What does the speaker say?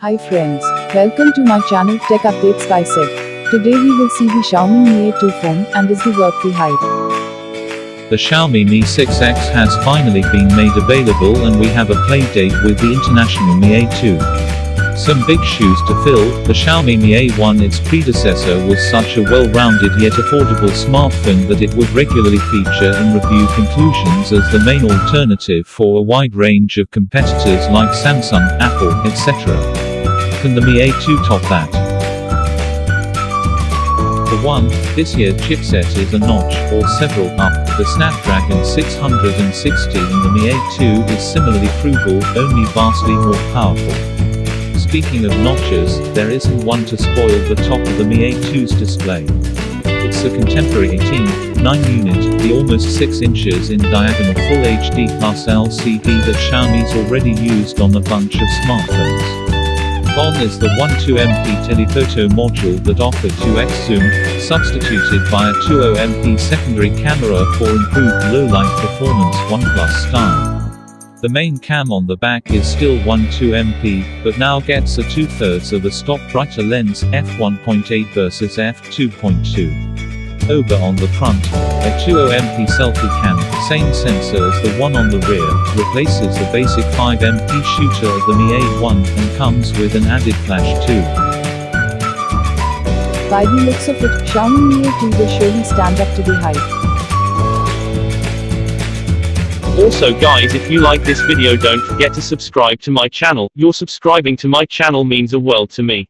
Hi friends, welcome to my channel Tech Updates by Sid. Today we will see the Xiaomi Mi A2 phone and is the worth the hype. The Xiaomi Mi 6X has finally been made available and we have a play date with the international Mi A2. Some big shoes to fill. The Xiaomi Mi A1, its predecessor, was such a well-rounded yet affordable smartphone that it would regularly feature in review conclusions as the main alternative for a wide range of competitors like Samsung, Apple, etc. Can the Mi A2 top that? For one, this year's chipset is a notch, or several, up. The Snapdragon 660 in the Mi A2 is similarly frugal, only vastly more powerful. Speaking of notches, there isn't one to spoil the top of the Mi A2's display. It's a contemporary 18:9 unit, the almost 6 inches in diagonal Full HD Plus LCD that Xiaomi's already used on a bunch of smartphones. Gone is the 12MP telephoto module that offered 2x zoom, substituted by a 20MP secondary camera for improved low-light performance OnePlus style. The main cam on the back is still 12MP, but now gets a 2/3 of a stock brighter lens, f1.8 versus f2.2. Over on the front, a 20MP selfie cam, same sensor as the one on the rear, replaces the basic 5MP shooter of the Mi A1, and comes with an added flash too. By the looks of it, Xiaomi Mi A2 will surely stand up to the hype. Also guys, if you like this video, don't forget to subscribe to my channel. Your subscribing to my channel means a world to me.